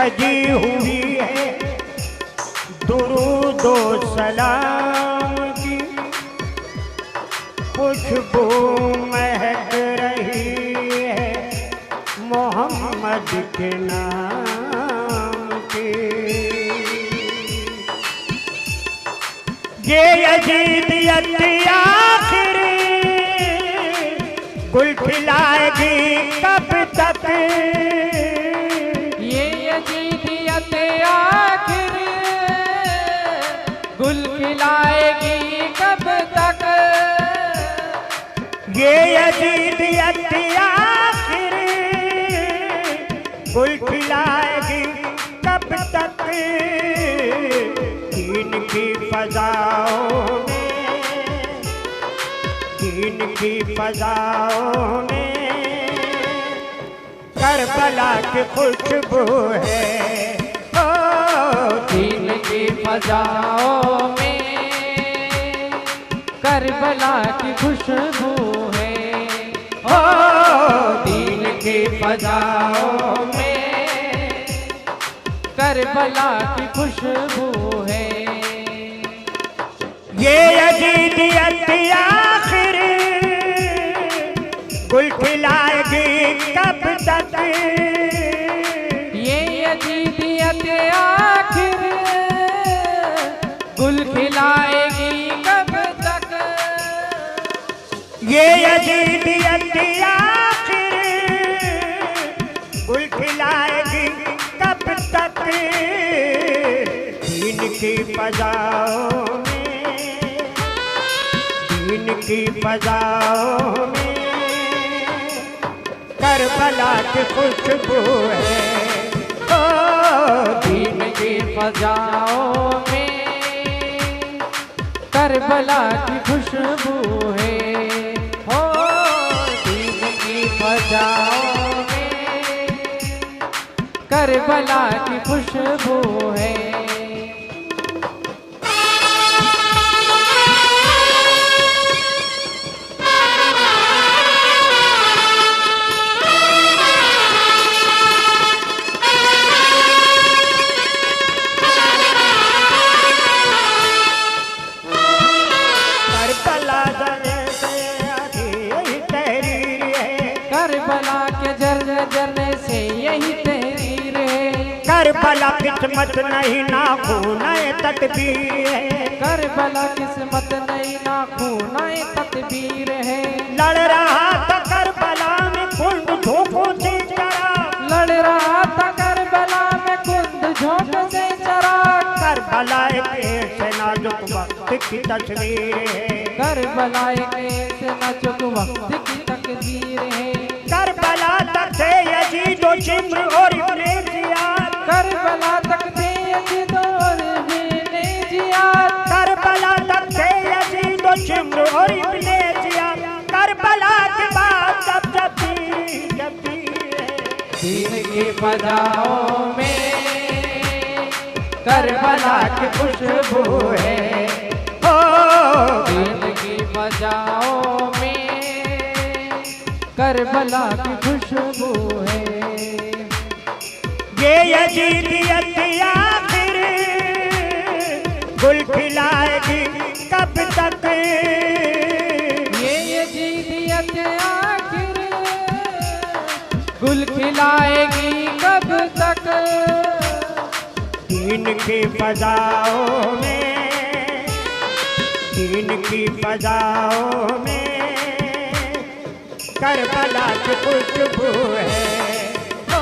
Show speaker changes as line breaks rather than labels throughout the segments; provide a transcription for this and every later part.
सजी हुई है दुरूदो सलाम की, खुशबू महक रही है मोहम्मद के नाम की। ये यजीदियत आखिर गुल खिलाएगी कब तक,
ये यजीदियत आखिर गुल खिलाएगी कब तक,
ये यजीदियत आखिर गुल खिलाएगी कब तक। दीन की फजाओं में, दीन की फजाओं में करबला की खुशबू है। ओ
दीन की फजाओं में करबला की खुशबू है।
ओ
दीन की फजाओं में करबला की खुशबू है।
ये यजीदियत आखिर गुल खिलाएगी कब तक,
ये यजीदियत आखिर गुल खिलाएगी कब तक,
ये यजीदियत आखिर गुल खिलाएगी कब तक। दीन की फजाओं में, दीन की फजाओं में करबला की खुशबू है। ओ
दीन की फजाओं में करबला की खुशबू है। हो दीन की फजाओं में करबला की खुशबू है। करबला के जरने से यही तहरीर है।
करबला किस्मत नहीं ना खूनाए तकदीर है।
करबला किस्मत नहीं ना खूनाए तकदीर है।
लड़ रहा था करबला में कुंद झोंकों से चरा,
लड़ रहा था करबला में कुंद झोंक से चरा।
करबला एक ऐसे नाजुक वक्त की तस्वीर है।
करबला एक ऐसे नाजुक वक्त की तकदीर है।
करबला तक थे यजीद और शिम्र और इब्ने जियाद,
करबला तक थे यजीद और इब्ने जियाद।
करबला तक थे यजीद और शिम्र और इब्ने जियाद। करबला के बाद जब
दीन की फजाओं में करबला की खुशबू है।
हो
दीन की फजाओं में करबला की खुशबू है।
ये यजीदियत आखिर गुल खिलाएगी कब तक,
ये यजीदियत आखिर गुल खिलाएगी कब तक।
दीन की फजाओं में, दीन की फजाओं में करबला की खुशबू है। ओ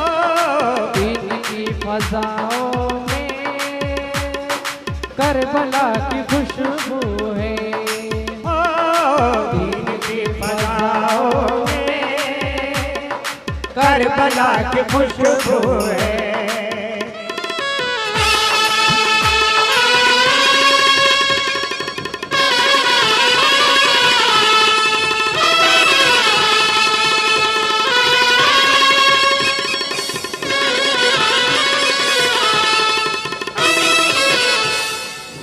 दीन की फजाओं में करबला की खुशबू है।
ओ दीन की फजाओं में करबला की खुशबू है।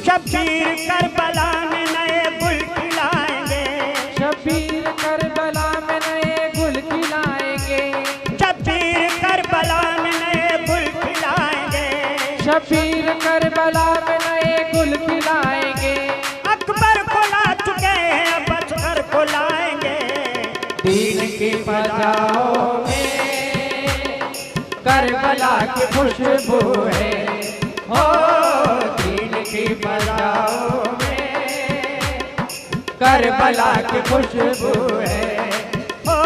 शब्बीर करबला में नए गुल खिलाएंगे,
शब्बीर करबला में नए गुल खिलाएंगे।
शब्बीर करबला में नए
शब्बीर करबला में नए गुल खिलाएंगे।
अकबर को ला चुके हैं अब असगर को लाएंगे।
दीन की फजाओं में करबला की खुशबू है, हो दीन की फजाओं में करबला की खुशबू है,
हो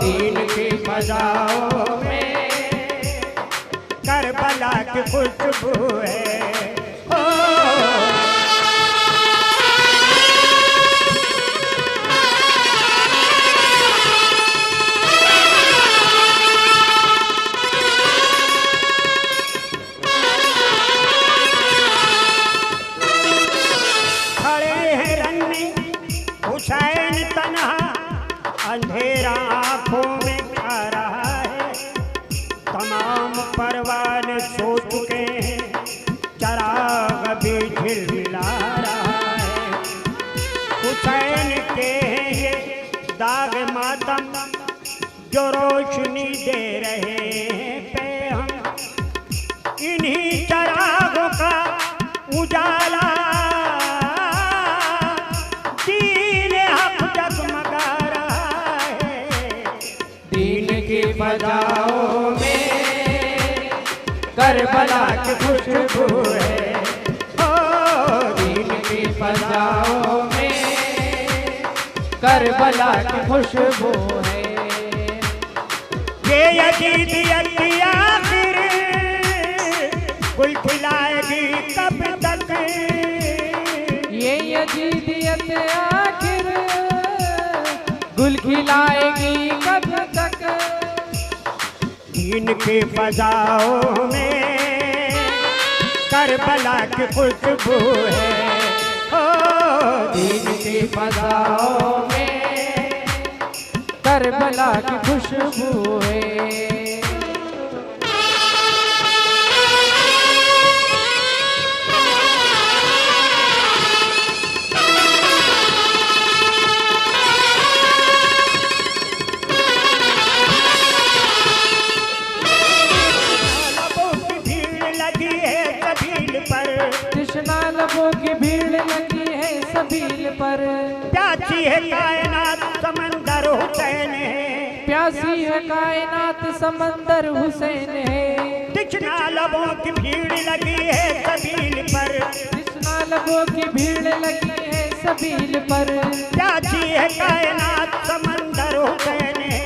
दीन की फजाओं में
करबला की खुशबू है। हो खड़े हैं रन में हुसैन तन्हा, अंधेरा आंखों में आ रहा है। तमाम परवाने सो चुके हैं, चराग भी झिलमिला रहा है। हुसैन के हैं ये दाग मातम जो रोशनी दे रहे हैं पैहम, इन्हीं चरागों का उजाला दीन हक जगमगा रहा है।
दीन की फजाओं में करबला की खुशबू है,
हो
दीन की फजाओं में करबला की खुशबू है।
ये यजीदियत आखिर गुल खिलाएगी कब तक।
ये यजीदियत आखिर गुल खिलाएगी कब तक।
दीन की फजाओं में करबला की खुशबू है, हो
दीन की फजाओं में करबला की खुशबू है। कृष्णा लबों की भीड़ लगी है सबील पर।
प्यासी है कायनात समंदर हुसैन है,
प्यासी है कायनात समंदर हुसैन है।
कृष्णा लबों की भीड़ लगी है सबील पर,
कृष्णा लबों की भीड़ लगी है सबील पर।
प्यासी है कायनात समंदर हुसैन है,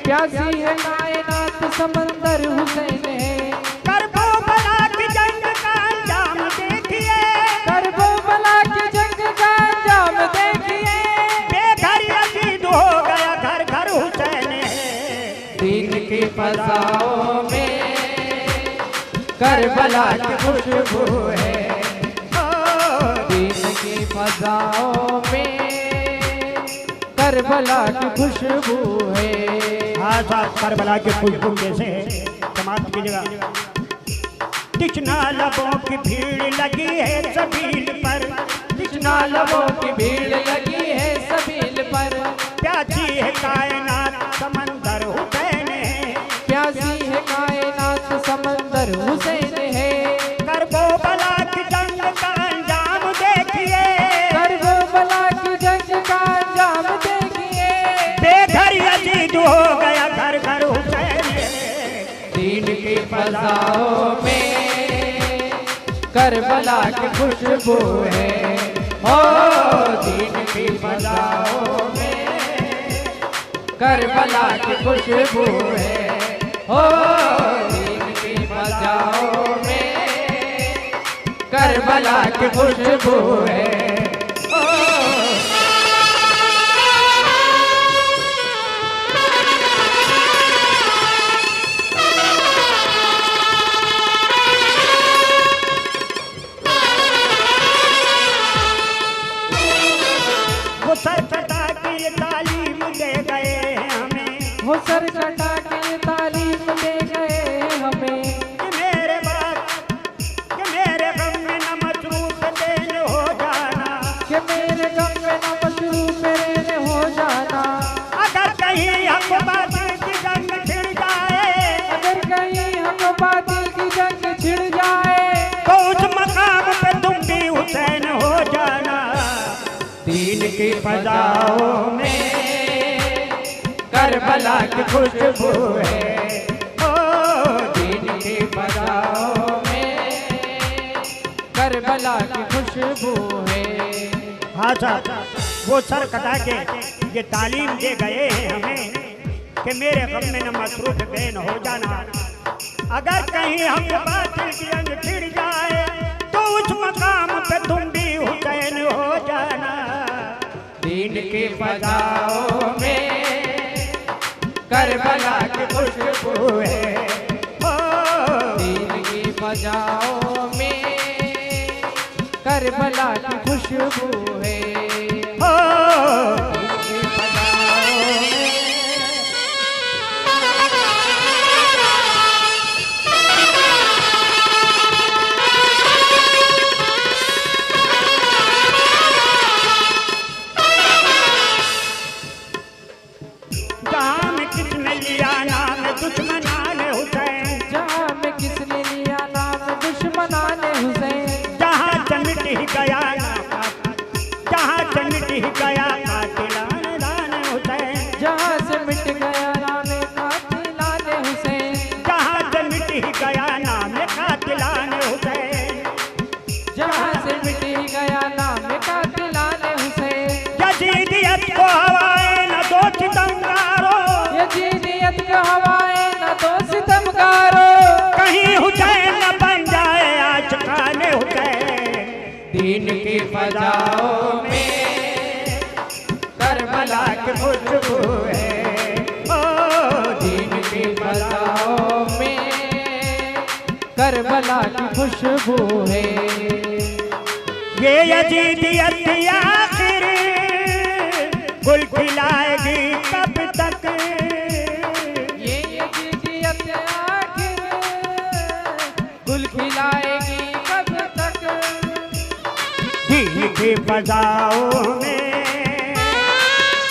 प्यासी है कायनात समंदर हुसैन है।
करबला की जंग का अंजाम देखिए,
करबला की जंग का अंजाम देखिए।
बेघर यजीद हो गया घर घर हुसैन है।
दीन की फजाओं में करबला की खुशबू है, दीन की फजाओं में करबला की खुशबू है।
हाँ साहब, करबला की खुशबू कैसे है समाप्त कीजिएगा। कृष्णा लबों की भीड़ लगी है सबील पर,
कृष्णा लबों की भीड़ लगी है सबील पर।
प्यासी है कायनात समंदर हुसैन है,
प्यासी है कायनात समंदर हुसैन है।
करबला की जंग का अंजाम देखिए,
करबला की जंग का अंजाम देखिए।
बेघर यजीद हो गया घर घर हुसैन है।
दीन की फजाओं में करबला की खुशबू है, हो दीन की फजाओं में करबला की खुशबू है, हो दीन की फजाओं में करबला की खुशबू है।
वो सर कटा के तालीम दे गए हमें,
वो सर कटा के तालीम दे गए हमें।
कि मेरे बाप कि मेरे गम में न मसरूफ देन हो जाना, दीन की फजाओं में करबला की खुशबू है। ओ
दीन की फजाओं में करबला की खुशबू है।
हाँ सर, वो सर कटा के ये तालीम दे गए हैं हमें कि मेरे गम में न मसरूफ बेन हो जाना। अगर कहीं हम बातिल की अंग छिड़ जाए तो उस मकाम पे तुम भी हुसैन हो जाना।
दीन की फजाओं में करबला की खुशबू है।
ओ
दीन की फजाओं में करबला की खुशबू है।
ओ दीन की फजाओं में जाम किसने लिया नाम दुश्मनान हुसैन।
जहाँ में किसने लिया नाम दुश्मनान हुसैन।
जहाँ चमिट ही गया जहाँ चमिट ही गया कातिलान दान हुसैन।
जहाँ से मिट गया नाम कातिलान हुसैन।
जहाँ चमिट ही गया नाम कातिलान हुसैन।
जहाँ से मिट ही गया नाम कातिलान हुसैन।
यजीदियत को हवाएं न दो सितमगारो।
यजीदियत को हवाएं न दो सितमगारो।
कहीं हुसैन न बन जाए आशिकाने हुसैन।
दीन की फजाओं में करबला की खुशबू है।
ओ
दीन की फजाओं में करबला की खुशबू है।
ये यजीदियत आखिर गुल खिलाएगी कब तक।
ये यजीदियत आखिर गुल खिलाएगी कब तक।
दीन की फजाओं में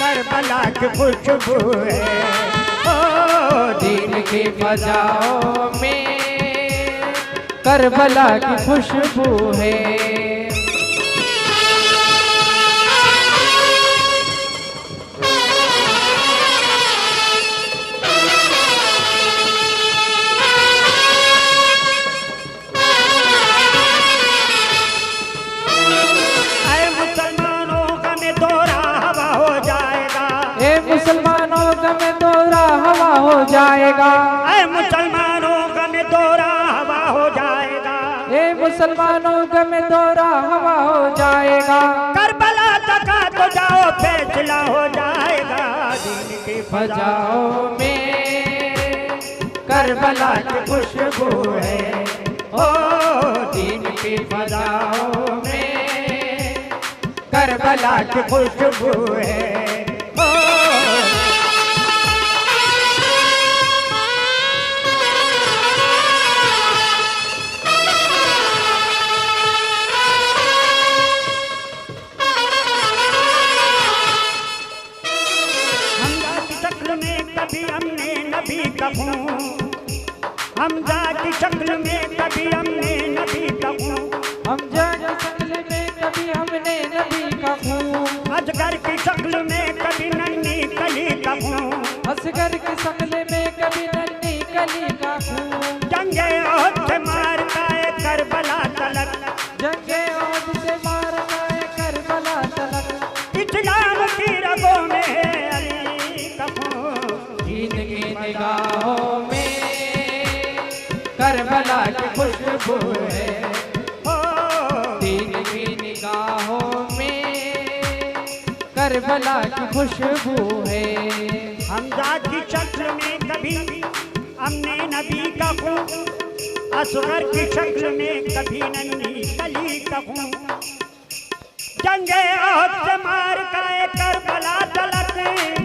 करबला की खुशबू है। ओ
दीन की फजाओं में करबला की खुशबू है।
मुसलमानों का में दौरा हवा हो जाएगा।
मुसलमानों का में दौरा हवा हो जाएगा।
मुसलमानों का में दौरा हवा हो जाएगा।
मुसलमानों का में दौरा हवा हो जाएगा।
करबला तक तो जाओ फैसला हो जाएगा। दीन की
फजाओं में करबला की खुशबू है।
ओ
दीन की फजाओं में
करबला की खुशबू है। हमजा की शक्ल में कभी हमने नबी का खून।
हमजा की शक्ल में कभी हमने नबी का खून।
असगर की शक्ल में कभी नन्ही कली का खून।
असगर की शक्ल में कभी नन्ही कली का खून।
जंगे ओहद से मारता है करबला तलक।
जंगे ओहद से मारता है करबला तलक।
इस्लाम की रगों में है अली का खून।
दीन की निगाहों में करबला की खुशबू है। दीन की निगाहों में करबला की खुशबू है।
हमजा की शक्ल में कभी हमने नबी का खून। असगर की शक्ल में कभी नन्ही कली का खून। जंगे ओहद से मार का करबला तलक।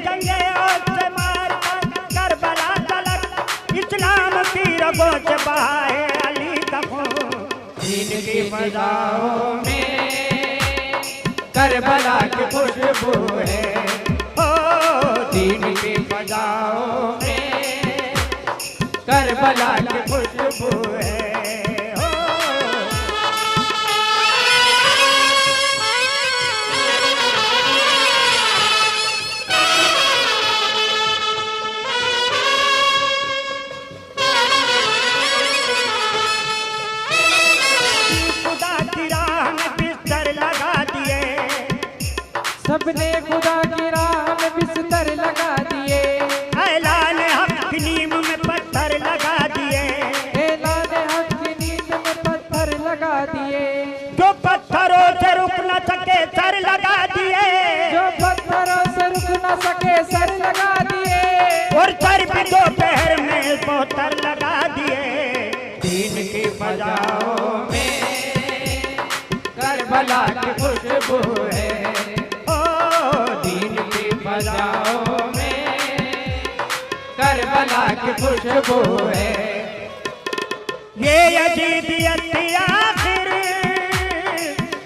जंगे ओहद से मार का करबला तलक। इस्लाम की रगों से बहा है अली का खून।
दीन की फजाओं में करबला की खुशबू है। दीन की फजाओं में करबला की खुशबू है। सबने खुदा की राह में बिस्तर लगा दिए,
ऐलान हक की नींद में पत्थर लगा दिए,
ऐलान हक की नींद में पत्थर लगा दिए,
जो पत्थरों से रुक न सके सर लगा दिए,
जो पत्थरों से रुक न सके सर लगा दिए,
और सर भी दोपहर में बोतर लगा दिए। दीन की फजाओं में
करबला की खुशबू है,
ओ
दीन की फजाओं में करबला की खुशबू है।
ये यजीदियत आखिर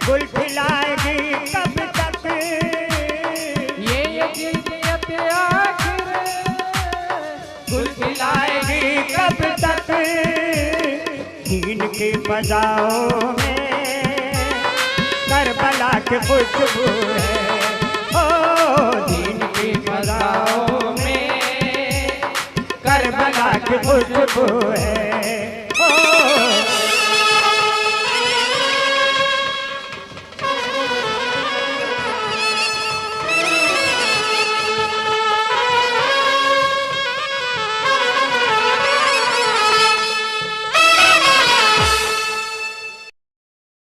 गुल खिलाएगी कब तक,
ये यजीदियत आखिर गुल खिलाएगी
कब तक। दीन की फजाओं में करबला की खुशबू है, ओ
दीन की फजाओं में
करबला की खुशबू है।